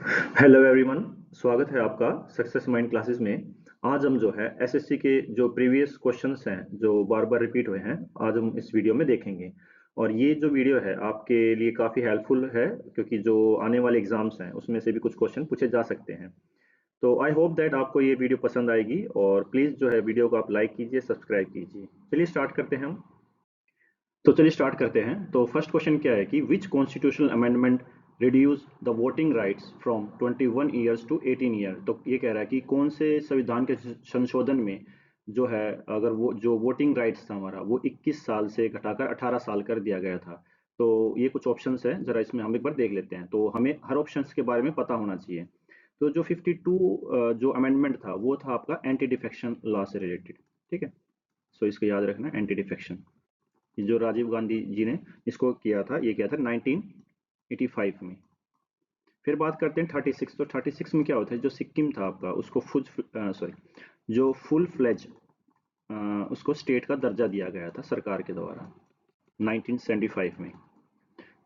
Hello everyone, स्वागत है आपका सक्सेस माइंड क्लासेस में। आज हम जो है एसएससी के जो प्रीवियस क्वेश्चंस हैं जो बार बार रिपीट हुए हैं, आज हम इस वीडियो में देखेंगे। और ये जो वीडियो है आपके लिए काफ़ी हेल्पफुल है, क्योंकि जो आने वाले एग्जाम्स हैं उसमें से भी कुछ क्वेश्चन पूछे जा सकते हैं। तो आई होप दैट आपको ये वीडियो पसंद आएगी, और प्लीज़ जो है वीडियो को आप लाइक कीजिए, सब्सक्राइब कीजिए। चलिए स्टार्ट करते हैं हम। तो चलिए स्टार्ट करते हैं। तो फर्स्ट क्वेश्चन क्या है कि which constitutional amendment reduce the voting rights from 21 years to 18 year. तो ये कह रहा है कि कौन से संविधान के संशोधन में जो है, अगर वो जो वोटिंग राइट्स था हमारा, वो 21 साल से घटाकर 18 साल कर दिया गया था। तो ये कुछ ऑप्शंस है, जरा इसमें हम एक बार देख लेते हैं। तो हमें हर ऑप्शंस के बारे में पता होना चाहिए। तो जो 52 जो अमेंडमेंट था वो था आपका एंटी डिफेक्शन लॉ से रिलेटेड। ठीक है, सो इसको याद रखना, एंटी डिफेक्शन, जो राजीव गांधी जी ने इसको किया था, ये किया था 1985 में। फिर बात करते हैं 36। तो 36 में क्या होता है, जो सिक्किम था आपका उसको जो फुल फ्लेज उसको स्टेट का दर्जा दिया गया था सरकार के द्वारा 1975 में।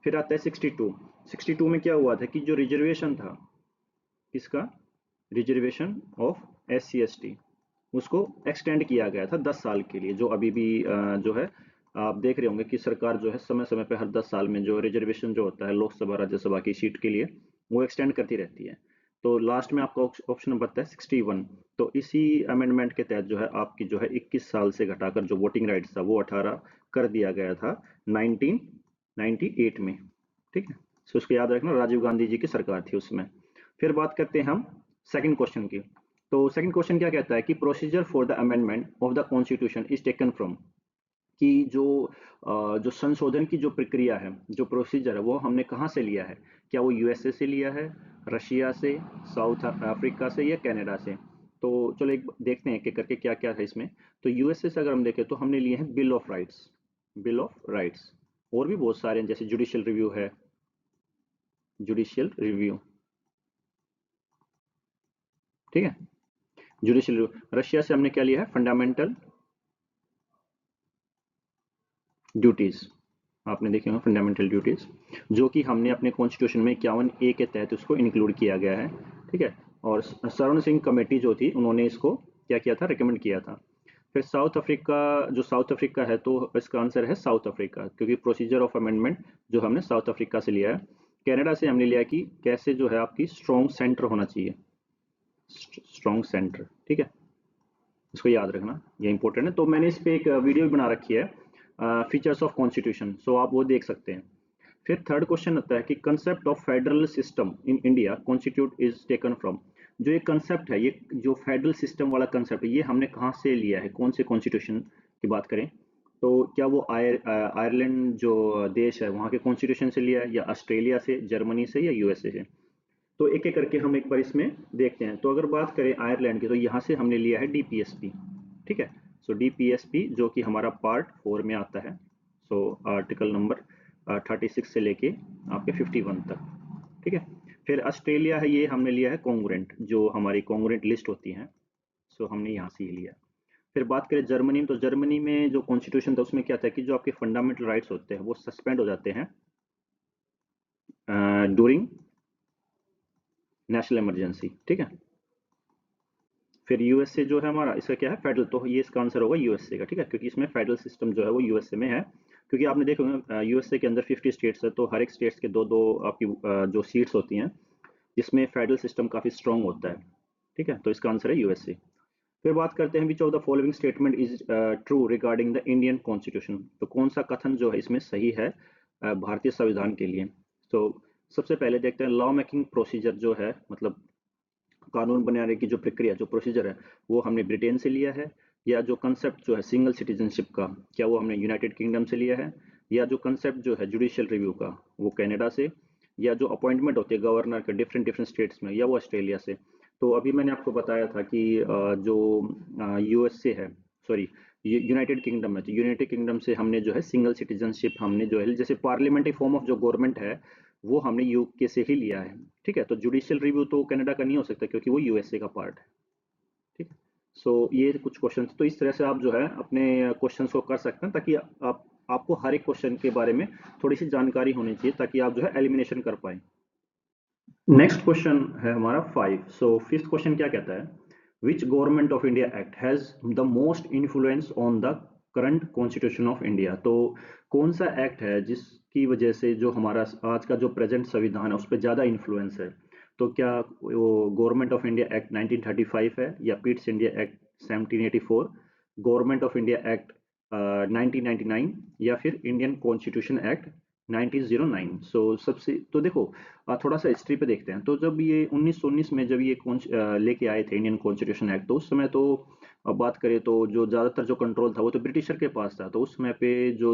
फिर आता है 62। 62 में क्या हुआ था कि जो रिजर्वेशन था, किसका, रिजर्वेशन ऑफ SC ST, उसको एक्सटेंड किया गया था 10 साल के लिए। जो अभी भी जो है आप देख रहे होंगे कि सरकार जो है समय समय पे हर 10 साल में जो रिजर्वेशन जो होता है लोकसभा राज्यसभा की सीट के लिए, वो एक्सटेंड करती रहती है। तो लास्ट में आपका ऑप्शन नंबर है 61। तो इसी अमेंडमेंट के तहत जो है आपकी जो है 21 साल से घटाकर जो वोटिंग राइट्स था वो 18 कर दिया गया था 1998 में। ठीक है, सो इसको याद रखना, राजीव गांधी जी की सरकार थी उसमें। फिर बात करते हैं हम सेकंड क्वेश्चन की। तो सेकंड क्वेश्चन क्या कहता है कि procedure for the amendment of the constitution is taken from, कि जो संशोधन की जो प्रक्रिया है, जो प्रोसीजर है, वो हमने कहाँ से लिया है। क्या वो यूएसए से लिया है, रशिया से, साउथ अफ्रीका से, या कनाडा से। तो चलो एक देखते हैं कि करके क्या क्या है इसमें। तो यूएसए से अगर हम देखें तो हमने लिए हैं bill of rights, bill of rights. और भी बहुत सारे हैं, जैसे जुडिशियल रिव्यू है, जुडिशियल रिव्यू। ठीक है, जुडिशियल रिव्यू। रशिया से हमने क्या लिया है, फंडामेंटल ड्यूटीज। आपने देखे होंगे फंडामेंटल ड्यूटीज, जो कि हमने अपने कॉन्स्टिट्यूशन में 51A के तहत उसको इंक्लूड किया गया है। ठीक है, और सरण सिंह कमेटी जो थी उन्होंने इसको क्या किया था, रिकमेंड किया था। फिर साउथ अफ्रीका, जो साउथ अफ्रीका है, तो इसका आंसर है साउथ अफ्रीका, क्योंकि प्रोसीजर ऑफ अमेंडमेंट जो हमने साउथ अफ्रीका से लिया है। कनाडा से हमने लिया कि कैसे जो है आपकी स्ट्रॉन्ग सेंटर होना चाहिए, स्ट्रॉन्ग सेंटर। ठीक है, इसको याद रखना, ये इंपॉर्टेंट है। तो मैंने इस पे एक वीडियो भी बना रखी है, फीचर्स ऑफ कॉन्स्टिट्यूशन, सो आप वो देख सकते हैं। फिर थर्ड क्वेश्चन आता है कि concept of federal system in India constitute is taken from. जो ये कंसेप्ट है, ये जो फेडरल सिस्टम वाला कंसेप्ट है, ये हमने कहाँ से लिया है, कौन से कॉन्स्टिट्यूशन की बात करें। तो क्या वो आयरलैंड जो देश है वहाँ के कॉन्स्टिट्यूशन से लिया है, या ऑस्ट्रेलिया से, जर्मनी से, या यूएसए से। तो एक एक करके हम एक बार इसमें देखते हैं। तो अगर बात करें आयरलैंड की, तो यहाँ से हमने लिया है DPSP। ठीक है, सो DPSP जो कि हमारा पार्ट 4 में आता है। सो आर्टिकल नंबर 36 से लेके आपके 51 तक। ठीक है, फिर ऑस्ट्रेलिया है, ये हमने लिया है कॉन्ग्रुएंट, जो हमारी कॉन्ग्रुएंट लिस्ट होती है। सो हमने यहाँ से ही लिया। फिर बात करें जर्मनी, तो जर्मनी में जो कॉन्स्टिट्यूशन था उसमें क्या था कि जो आपके फंडामेंटल राइट्स होते हैं वो सस्पेंड हो जाते हैं ड्यूरिंग नेशनल इमरजेंसी। ठीक है, फिर यूएसए जो है हमारा, इसका क्या है, फेडरल, तो ये इसका आंसर होगा यूएसए का। ठीक है, क्योंकि इसमें फेडरल सिस्टम जो है वो यूएसए में है। क्योंकि आपने देखा होगा यूएसए के अंदर 50 स्टेट्स है, तो हर एक स्टेट्स के दो दो आपकी जो सीट्स होती हैं, जिसमें फेडरल सिस्टम काफ़ी स्ट्रांग होता है। ठीक है, तो इसका आंसर है यूएसए। फिर बात करते हैं विच of the following statement is true regarding the Indian constitution. तो कौन सा कथन जो है इसमें सही है भारतीय संविधान के लिए। तो सबसे पहले देखते हैं लॉ मेकिंग प्रोसीजर जो है, मतलब कानून बनाने की जो प्रक्रिया, जो प्रोसीजर है, वो हमने ब्रिटेन से लिया है। या जो कंसेप्ट जो है सिंगल सिटीजनशिप का, क्या वो हमने यूनाइटेड किंगडम से लिया है। या जो कंसेप्ट जो है जुडिशियल रिव्यू का, वो कनाडा से। या जो अपॉइंटमेंट होती है गवर्नर के डिफरेंट डिफरेंट स्टेट्स में, या वो ऑस्ट्रेलिया से। तो अभी मैंने आपको बताया था कि जो यूएसए है, सॉरी यूनाइटेड किंगडम है, तो यूनाइटेड किंगडम से हमने जो है सिंगल सिटीजनशिप, हमने जो है जैसे पार्लियामेंट्री फॉर्म ऑफ जो गवर्नमेंट है वो हमने यूके से ही लिया है। ठीक है, तो जुडिशियल रिव्यू तो कनाडा का नहीं हो सकता, क्योंकि वो यूएसए का पार्ट है। ठीक है, सो ये कुछ क्वेश्चन, तो इस तरह से आप जो है अपने क्वेश्चंस को कर सकते हैं, ताकि आप आपको हर एक क्वेश्चन के बारे में थोड़ी सी जानकारी होनी चाहिए, ताकि आप जो है एलिमिनेशन कर पाए। नेक्स्ट क्वेश्चन है हमारा 5। सो फिफ्थ क्वेश्चन क्या कहता है, which government of India act has the most influence on the current constitution of India. तो कौन सा एक्ट है जिसकी वजह से जो हमारा आज का जो प्रेजेंट संविधान है उस पर ज़्यादा इन्फ्लुएंस है। तो क्या वो गवर्नमेंट ऑफ इंडिया एक्ट 1935 है, या Pitt's India act 1784, government of India act 1999, या फिर इंडियन कॉन्स्टिट्यूशन एक्ट 1909। सो सबसे तो देखो थोड़ा सा हिस्ट्री पे देखते हैं। तो जब ये 1919 में जब ये लेके आए थे इंडियन कॉन्स्टिट्यूशन एक्ट, तो उस समय तो अब बात करें तो जो ज़्यादातर जो कंट्रोल था वो तो ब्रिटिशर के पास था। तो उस समय पे जो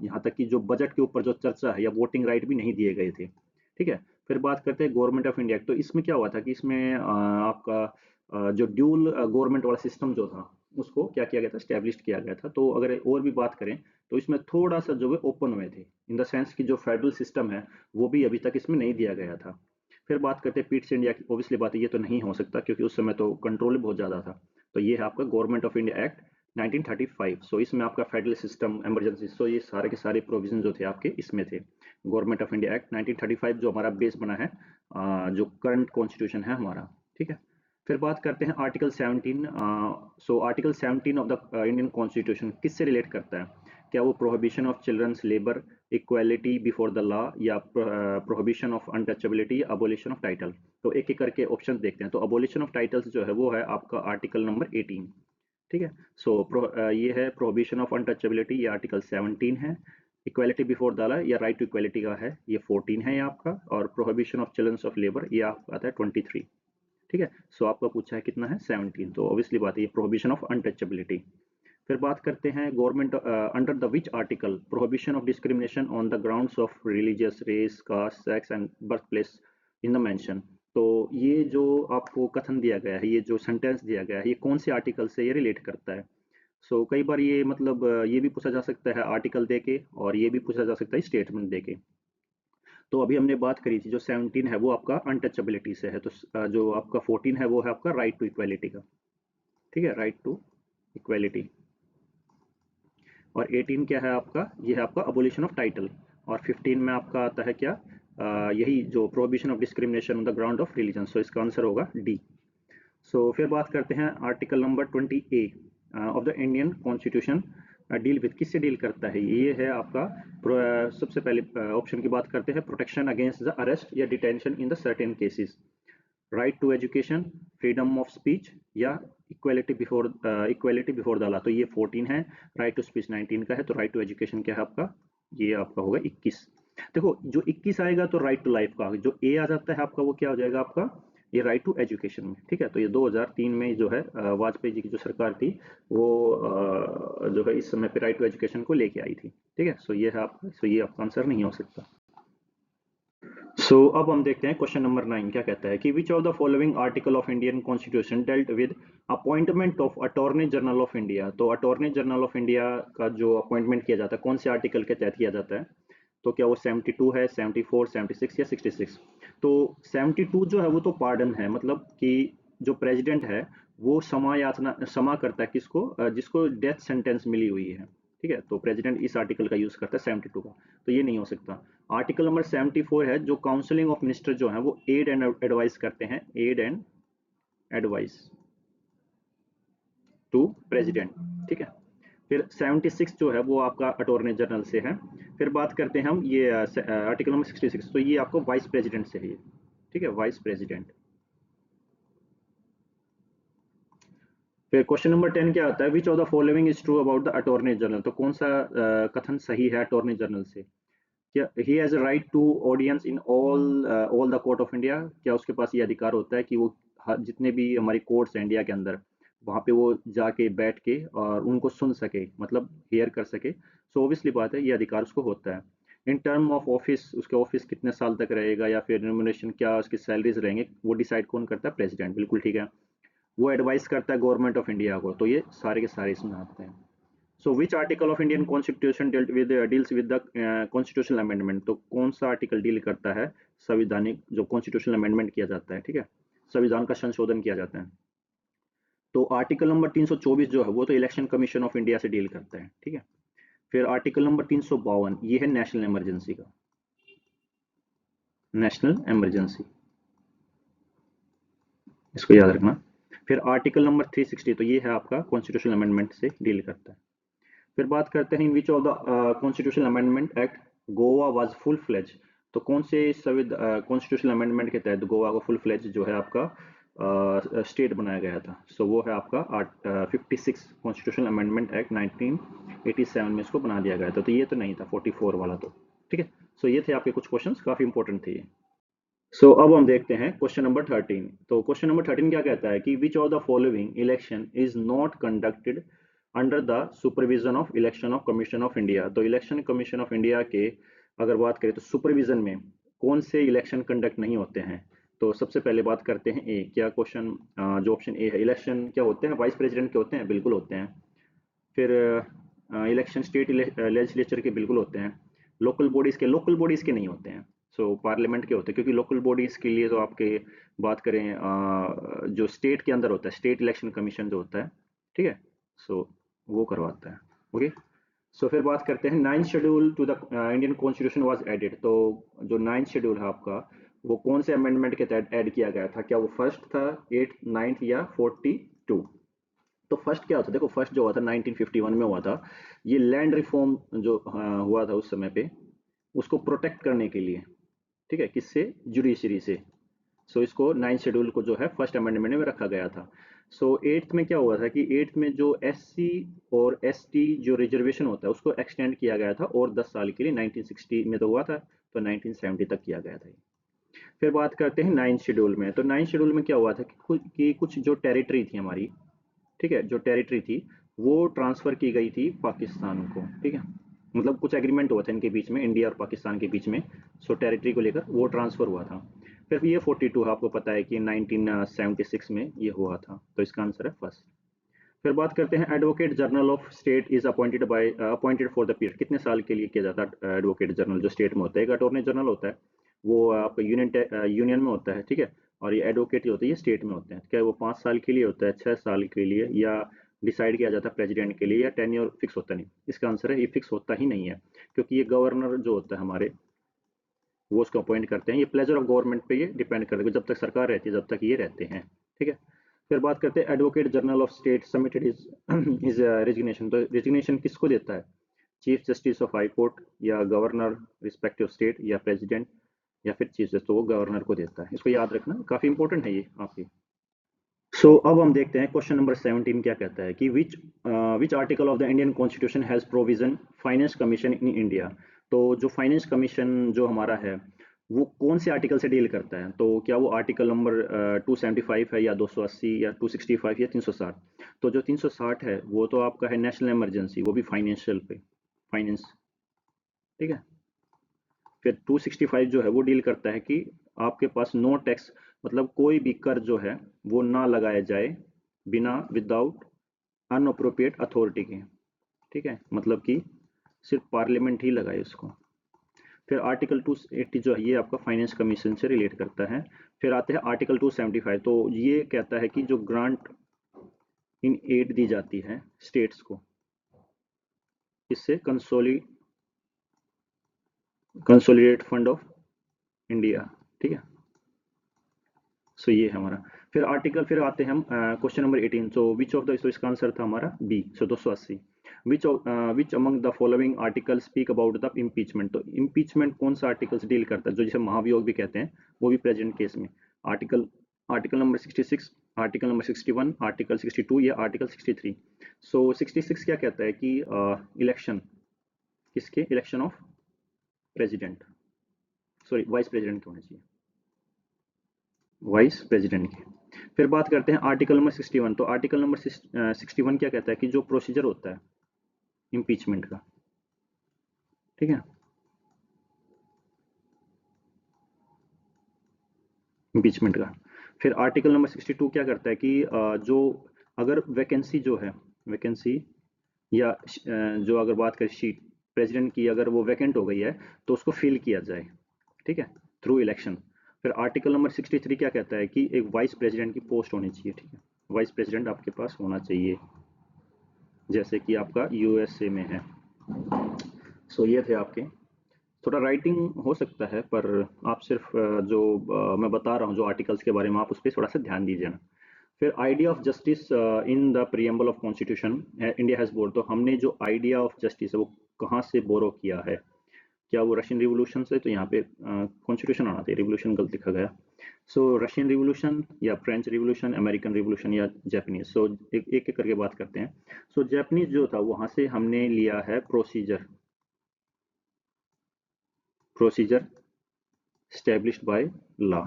यहाँ तक कि जो बजट के ऊपर जो चर्चा है या वोटिंग राइट भी नहीं दिए गए थे। ठीक है। फिर बात करते हैं गवर्नमेंट ऑफ इंडिया एक्ट। तो इसमें क्या हुआ था कि इसमें आपका जो ड्यूल गवर्नमेंट वाला सिस्टम जो था उसको क्या किया गया था, स्टैब्लिश किया गया था। तो अगर और भी बात करें तो इसमें थोड़ा सा जो है ओपन हुए थे, इन द सेंस कि जो फेडरल सिस्टम है वो भी अभी तक इसमें नहीं दिया गया था। फिर बात करते हैं पीट्स इंडिया की। ऑब्वियसली बात है ये तो नहीं हो सकता क्योंकि उस समय तो कंट्रोल बहुत ज़्यादा था। तो ये है आपका गवर्नमेंट ऑफ इंडिया एक्ट 1935। सो इसमें आपका फेडरल सिस्टम, इमरजेंसी, सो ये सारे के सारे प्रोविजन जो थे आपके इसमें थे। गवर्नमेंट ऑफ इंडिया एक्ट 1935 जो हमारा बेस बना है, जो करंट कॉन्स्टिट्यूशन है हमारा। ठीक है। फिर बात करते हैं article 17। So article 17 of the Indian constitution किससे रिलेट करता है? क्या वो prohibition of childrens labour, equality before the law, या prohibition of untouchability, abolition of title? तो एक एक करके ऑप्शन देखते हैं। तो अबोलिशन ऑफ टाइटल्स जो है वो है आपका आर्टिकल नंबर 18। ठीक है। सो ये है प्रोहिबिशन ऑफ अनटचेबिलिटी, ये आर्टिकल 17 है। इक्वालिटी बिफोर द लॉ या राइट टू इक्वालिटी का है, ये 14 है ये आपका। और prohibition of children's of labour ये आपका आता है 23। ठीक है। सो आपका पूछा है कितना है, 17। तो ऑब्वियसली बात है ये प्रोहिबिशन ऑफ अनटचेबिलिटी। फिर बात करते हैं government under the which article prohibition of discrimination on the grounds of religious, race, caste, sex and birth place in the mention. तो ये जो आपको कथन दिया गया है, ये जो सेंटेंस दिया गया है, ये कौन से आर्टिकल से ये रिलेट करता है? सो कई बार ये मतलब ये भी पूछा जा सकता है आर्टिकल दे के, और ये भी पूछा जा सकता है स्टेटमेंट दे के। तो अभी हमने बात करी थी जो 17 है वो आपका अनटचेबिलिटी से है। तो जो आपका 14 है वो है आपका राइट टू इक्वालिटी का। ठीक है, राइट टू इक्वालिटी। और 18 क्या है आपका, ये है आपका अबोलिशन ऑफ टाइटल। और 15 में आपका आता है क्या, यही जो prohibition of discrimination on the ground of religion. So इसका आंसर होगा डी। सो फिर बात करते हैं article number 20A of the Indian constitution deal with, किससे डील करता है? ये है आपका सबसे पहले ऑप्शन की बात करते हैं, प्रोटेक्शन अगेंस्ट द अरेस्ट या detention in the certain cases, right to education, freedom of speech, या इक्वालिटी बिफोर द लॉ। तो ये 14 है। राइट टू स्पीच 19 का है। तो राइट टू एजुकेशन क्या है आपका, ये आपका होगा 21। देखो जो 21 आएगा तो राइट टू लाइफ का, जो ए आ जाता है आपका वो क्या हो जाएगा आपका, ये राइट टू एजुकेशन में। ठीक है। तो ये 2003 में जो है वाजपेयी जी की जो सरकार थी वो जो है इस समय पे राइट टू एजुकेशन को लेके आई थी। ठीक है। सो ये है आपका, सो ये आपका आंसर नहीं हो सकता। सो अब हम देखते हैं क्वेश्चन नंबर 9 क्या कहता है कि विच of the following article of Indian constitution dealt with appointment of attorney general of India. तो अटॉर्नी जनरल ऑफ इंडिया का जो अपॉइंटमेंट किया जाता है कौन से आर्टिकल के तहत किया जाता है? तो क्या वो 72 है, 74, 76 या 66? तो 72 जो है वो तो पार्डन है, मतलब कि जो प्रेसिडेंट है वो क्षमा याचना, क्षमा करता है किसको, जिसको डेथ सेंटेंस मिली हुई है। ठीक है। तो प्रेसिडेंट इस आर्टिकल का यूज करता है 72 का। तो ये नहीं हो सकता। आर्टिकल नंबर 74 है जो काउंसलिंग ऑफ मिनिस्टर जो है वो एड एंड एडवाइस करते हैं, aid and advice to president. ठीक है। फिर 76 जो है वो आपका अटॉर्नी जनरल से है। फिर बात करते हैं हम ये आर्टिकल नंबर 66, तो ये आपको वाइस प्रेसिडेंट से है ये। ठीक है, वाइस प्रेसिडेंट। फिर क्वेश्चन नंबर 10 क्या आता है, विच of the following is true about the attorney general. तो कौन सा कथन सही है अटॉर्नी जनरल से? क्या he has a right to audience in all the court of India? क्या उसके पास ये अधिकार होता है कि वो जितने भी हमारी कोर्ट्स हैं इंडिया के अंदर वहाँ पे वो जाके बैठ के और उनको सुन सके, मतलब हेयर कर सके? सो ऑब्वियसली बात है ये अधिकार उसको होता है। इन टर्म ऑफ ऑफिस, उसके ऑफिस कितने साल तक रहेगा या फिर रेम्युनरेशन क्या उसकी सैलरीज रहेंगे वो डिसाइड कौन करता है? प्रेसिडेंट। बिल्कुल ठीक है। वो एडवाइस करता है गवर्नमेंट ऑफ इंडिया को। तो ये सारे के सारे इसमें आते हैं। So which article of Indian constitution deals with the constitutional amendment. तो कौन सा आर्टिकल डील करता है संविधानिक जो कॉन्स्टिट्यूशनल अमेंडमेंट किया जाता है? ठीक है, संविधान का संशोधन किया जाता है। तो आर्टिकल नंबर 324 जो है वो तो इलेक्शन कमीशन ऑफ इंडिया से डील करता है। ठीक है। फिर आर्टिकल नंबर 352 ये है नेशनल इमरजेंसी का, नेशनल इमरजेंसी। इसको याद रखना। फिर आर्टिकल नंबर 360, तो ये है आपका कॉन्स्टिट्यूशनल अमेंडमेंट से डील करता है। फिर बात करते हैं in which of the constitutional amendment act Goa was full fledge. तो कौन से कॉन्स्टिट्यूशनल अमेंडमेंट के तहत गोवा को फुल फ्लेज जो है आपका स्टेट बनाया गया था। सो वो है आपका 56 कॉन्स्टिट्यूशनल अमेंडमेंट एक्ट 1987 में इसको बना दिया गया था। तो ये तो नहीं था 44 वाला तो, ठीक है। सो ये थे आपके कुछ क्वेश्चंस, काफी इंपॉर्टेंट थे ये। सो अब हम देखते हैं क्वेश्चन नंबर 13। तो क्वेश्चन नंबर 13 क्या कहता है कि विच of the following election is not conducted under the supervision of election of commission of India. तो इलेक्शन कमीशन ऑफ इंडिया के अगर बात करें तो सुपरविजन में कौन से इलेक्शन कंडक्ट नहीं होते हैं। तो सबसे पहले बात करते हैं ए, क्या क्वेश्चन जो ऑप्शन ए है, इलेक्शन क्या होते हैं, वाइस प्रेसिडेंट के होते हैं, बिल्कुल होते हैं। फिर इलेक्शन स्टेट लेजिस्लेचर के बिल्कुल होते हैं। लोकल बॉडीज के नहीं होते हैं। सो पार्लियामेंट के होते हैं, क्योंकि लोकल बॉडीज के लिए तो आपके बात करें जो स्टेट के अंदर होता है, स्टेट इलेक्शन कमीशन जो होता है, ठीक है। सो वो करवाता है। ओके। सो फिर बात करते हैं ninth schedule to the Indian constitution was added. तो जो नाइन्थ शेड्यूल है आपका, वो कौन से अमेंडमेंट के तहत ऐड किया गया था, क्या वो फर्स्ट था, एट, नाइन्थ या 42। तो फर्स्ट क्या होता, देखो फर्स्ट जो हुआ था 1951 में हुआ था। ये लैंड रिफॉर्म जो हुआ था उस समय पे, उसको प्रोटेक्ट करने के लिए, ठीक है, किससे, जुडिशरी से। सो इसको नाइन्थ शेड्यूल को जो है फर्स्ट अमेंडमेंट में रखा गया था। सो एट्थ में क्या हुआ था कि एट्थ में जो एससी और एसटी जो रिजर्वेशन होता है उसको एक्सटेंड किया गया था और 10 साल के लिए, 1960 में तो हुआ था, तो 1970 तक किया गया था। फिर बात करते हैं नाइन्थ शेड्यूल में। तो नाइन्थ शेड्यूल में क्या हुआ था कि कुछ जो टेरिटरी थी हमारी, ठीक है, जो टेरिटरी थी वो ट्रांसफर की गई थी पाकिस्तान को, ठीक है। मतलब कुछ एग्रीमेंट हुआ था इनके बीच में, इंडिया और पाकिस्तान के बीच में। सो टेरिटरी को लेकर वो ट्रांसफर हुआ था। फिर ये 42 आपको पता है कि 1976 में ये हुआ था। तो इसका आंसर है फर्स्ट। फिर बात करते हैं advocate general of state is appointed for the period. कितने साल के लिए किया जाता है एडवोकेट जनरल जो स्टेट में होता है। एक अटॉर्नी जनरल होता है, वो आपका यूनियन में होता है, ठीक है। और ये एडवोकेट जो होते हैं ये स्टेट में होते हैं। क्या वो 5 साल के लिए होता है, 6 साल के लिए, या डिसाइड किया जाता है प्रेसिडेंट के लिए, या टेन्योर फिक्स होता नहीं। इसका आंसर है ये फिक्स होता ही नहीं है, क्योंकि ये गवर्नर जो होता है हमारे, वो उसको अपॉइंट करते हैं। ये प्लेजर ऑफ गवर्नमेंट पे ये डिपेंड करता है, जब तक सरकार रहती है जब तक ये रहते हैं, ठीक है। फिर बात करते हैं advocate general of state submitted is resignation. तो रेजिग्नेशन किसको देता है, chief justice of high court, या गवर्नर रिस्पेक्टिव स्टेट, या प्रेसिडेंट, या फिर चीफ जस्टिस। तो वो गवर्नर को देता है। इसको याद रखना, काफी इंपॉर्टेंट है ये आपकी। सो अब हम देखते हैं क्वेश्चन नंबर 17 क्या कहता है कि विच article of the Indian constitution has provision finance commission in India. तो जो फाइनेंस कमीशन जो हमारा है, वो कौन से आर्टिकल से डील करता है। तो क्या वो आर्टिकल नंबर 275 है, या 280, या 265, या 360। तो जो 360 है वो तो आपका है नेशनल इमरजेंसी, वो भी फाइनेंशियल पे, फाइनेंस, ठीक है। फिर 265 जो है वो डील करता है कि आपके पास नो टैक्स, मतलब कोई भी कर जो है वो ना लगाया जाए बिना, विदाउट अनअप्रोप्रिएट अथॉरिटी के, ठीक है, मतलब कि सिर्फ पार्लियामेंट ही लगाए उसको। फिर आर्टिकल 280 जो है ये आपका फाइनेंस कमीशन से रिलेट करता है। फिर आते हैं आर्टिकल 275। तो ये कहता है कि जो ग्रांट इन एड दी जाती है स्टेट्स को, इससे कंसोलिडेट फंड ऑफ इंडिया, ठीक है। सो ये है हमारा। फिर आते हैं हम question number 18। So which of the, so इसका आंसर था हमारा B, so 280। Which among the following article speak about the impeachment. तो इम्पीचमेंट कौन सा आर्टिकल्स डील करता है, जो जिसे महाभियोग भी कहते हैं, वो भी प्रेजेंट केस में। Article article number 66, article number 61, article 62, या आर्टिकल 63। सो 66 क्या कहता है कि इलेक्शन किसके, election of president, sorry vice president होना चाहिए, वाइस प्रेसिडेंट की। फिर बात करते हैं आर्टिकल नंबर 61। तो आर्टिकल नंबर 61 क्या कहता है कि जो प्रोसीजर होता है इम्पीचमेंट का, ठीक है, इम्पीचमेंट का। फिर आर्टिकल नंबर 62 क्या करता है कि जो अगर वैकेंसी जो है, वैकेंसी या जो अगर बात करें सीट प्रेसिडेंट की, अगर वो वैकेंट हो गई है तो उसको फिल किया जाए, ठीक है, थ्रू इलेक्शन। फिर आर्टिकल नंबर 63 क्या कहता है कि एक वाइस प्रेसिडेंट की पोस्ट होनी चाहिए, ठीक है, वाइस प्रेसिडेंट आपके पास होना चाहिए, जैसे कि आपका यूएसए में है। सो ये थे आपके थोड़ा राइटिंग हो सकता है, पर आप सिर्फ मैं बता रहा हूँ जो आर्टिकल्स के बारे में, आप उस पर थोड़ा सा ध्यान दीजिए ना। फिर idea of justice in the preamble of constitution India has board, तो हमने जो आइडिया ऑफ जस्टिस है वो कहाँ से बोरो किया है? क्या वो रशियन रिवोल्यूशन से? तो यहाँ पे कॉन्स्टिट्यूशन आना चाहिए, रिवोल्यूशन गलत लिखा गया। सो रशियन रिवोल्यूशन या फ्रेंच रिवोल्यूशन, अमेरिकन रिवोल्यूशन या जापानीज? सो एक एक करके बात करते हैं। सो जापानीज जो था वहां से हमने लिया है procedure, procedure established by law,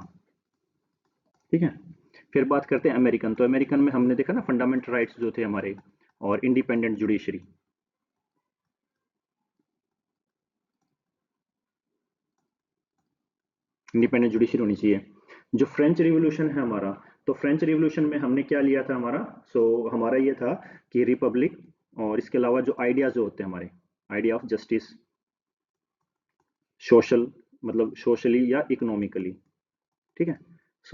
ठीक है। फिर बात करते हैं अमेरिकन, तो अमेरिकन में हमने देखा ना फंडामेंटल राइट्स जो थे हमारे, और इंडिपेंडेंट जुडिशरी। इंडिपेंडेंट जुडिशरी होनी चाहिए। जो फ्रेंच रिवोल्यूशन है हमारा, तो फ्रेंच रिवोल्यूशन में हमने क्या लिया था हमारा? हमारा ये था कि रिपब्लिक, और इसके अलावा जो आइडियाज जो होते हैं हमारे, आइडिया ऑफ जस्टिस, सोशल मतलब सोशली या इकोनॉमिकली, ठीक है।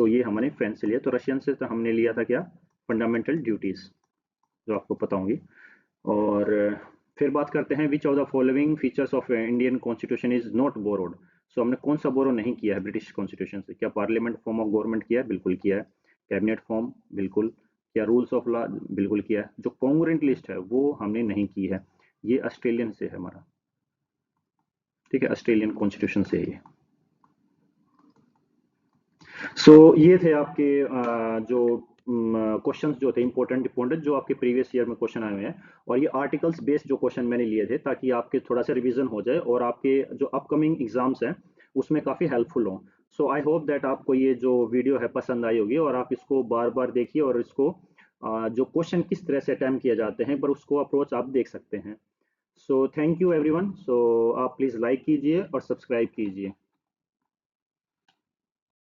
ये हमने फ्रेंच से लिया। तो रशियन से तो हमने लिया था क्या? फंडामेंटल ड्यूटीज, जो आपको पता होंगी। और फिर बात करते हैं विच of the following features of Indian constitution is not borrowed. हमने कौन सा बोरो नहीं किया है ब्रिटिश कॉन्स्टिट्यूशन से? क्या पार्लियामेंट फॉर्म ऑफ गवर्नमेंट किया है? बिल्कुल किया है। Cabinet form? बिल्कुल। क्या रूल्स ऑफ लॉ? बिल्कुल किया है। जो कॉन्ग्रुएंट लिस्ट है वो हमने नहीं की है, ये ऑस्ट्रेलियन से है हमारा, ठीक है, ऑस्ट्रेलियन कॉन्स्टिट्यूशन से है ये। ये थे आपके जो क्वेश्चंस जो थे इंपॉर्टेंट इंपॉर्टेंट, जो आपके प्रीवियस ईयर में क्वेश्चन आए हुए हैं। और ये आर्टिकल्स बेस्ड जो क्वेश्चन मैंने लिए थे, ताकि आपके थोड़ा सा रिवीजन हो जाए और आपके जो अपकमिंग एग्जाम्स हैं उसमें काफ़ी हेल्पफुल हो। आई होप दैट आपको ये जो वीडियो है पसंद आई होगी, और आप इसको बार बार देखिए, और इसको जो क्वेश्चन किस तरह से अटैम्प्ट किए जाते हैं पर उसको अप्रोच आप देख सकते हैं। Thank you everyone. आप प्लीज़ लाइक कीजिए और सब्सक्राइब कीजिए।